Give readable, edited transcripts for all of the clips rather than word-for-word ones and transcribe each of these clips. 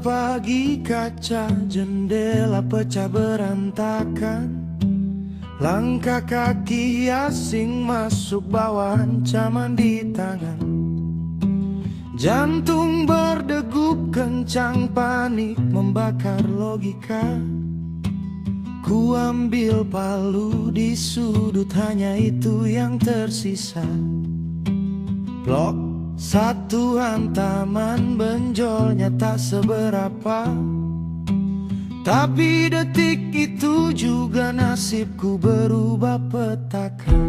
pagi kaca jendela pecah berantakan. Langkah kaki asing masuk bawa ancaman di tangan. Jantung berdegup kencang, panik membakar logika. Ku ambil palu di sudut, hanya itu yang tersisa. Blok satu hantaman, benjolnya tak seberapa, tapi detik itu juga nasibku berubah petaka.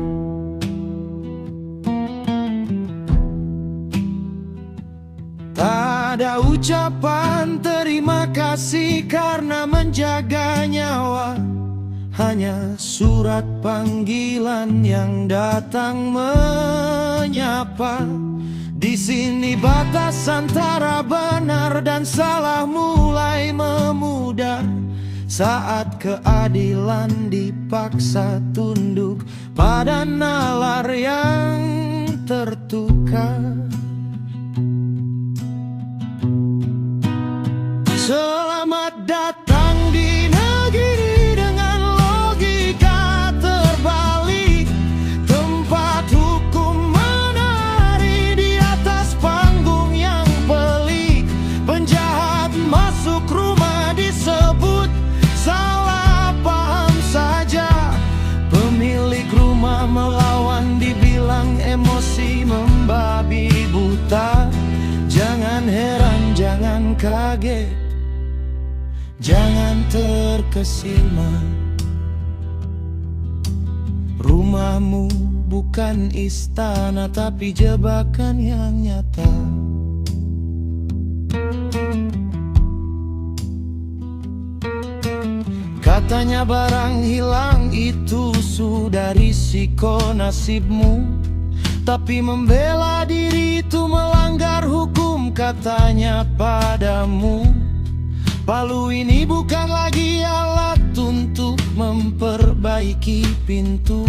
Tak ada ucapan terima kasih karena menjaga nyawa, hanya surat panggilan yang datang menyapa. Di sini batas antara benar dan salah mulai memudar, saat keadilan dipaksa tunduk pada nalar yang tertukar. Selamat datang di negeri dengan logika terbalik, tempat hukum menari di atas panggung yang pelik. Penjahat masuk rumah disebut salah paham saja, pemilik rumah melawan dibilang emosi membabi buta. Jangan heran, jangan kaget, jangan terkesima. Rumahmu bukan istana, tapi jebakan yang nyata. Katanya barang hilang itu sudah risiko nasibmu, tapi membela diri itu melanggar hukum, katanya padamu. Palu ini bukan lagi alat untuk memperbaiki pintu,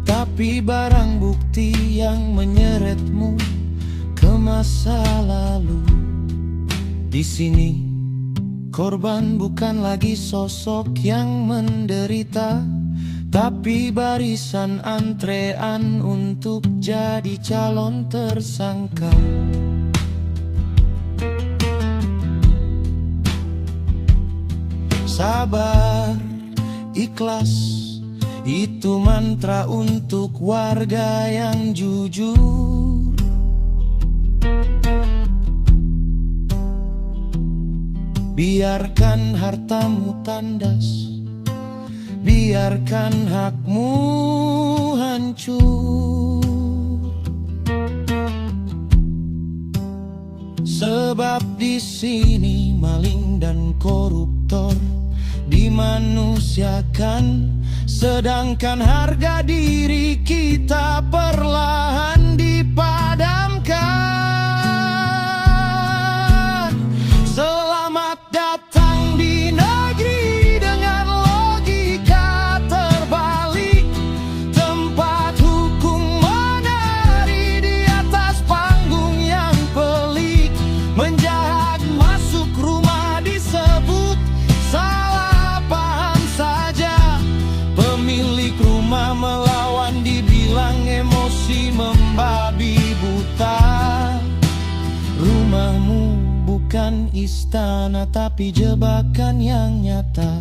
tapi barang bukti yang menyeretmu ke masa lalu. Di sini korban bukan lagi sosok yang menderita, tapi barisan antrean untuk jadi calon tersangka. Sabar, ikhlas, itu mantra untuk warga yang jujur. Biarkan hartamu tandas, biarkan hakmu hancur. Sebab di sini maling dan koruptor dimanusiakan, sedangkan harga diri kita perlahan dipadamkan. Selamat datang di negeri dengan logika terbalik, tempat hukum menari di atas panggung yang pelik. Menjahat masuk rumah disebut salah paham saja, pemilik rumah melawan dibilang emosi membabi buta. Rumahmu bukan istana, tapi jebakan yang nyata.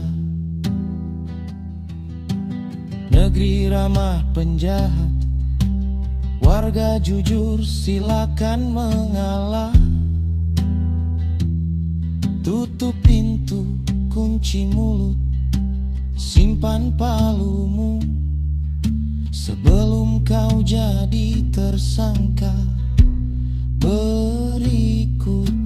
Negeri ramah penjahat, warga jujur silakan mengalah. Tutup pintu, kunci mulut, simpan palumu sebelum kau jadi tersangka berikut.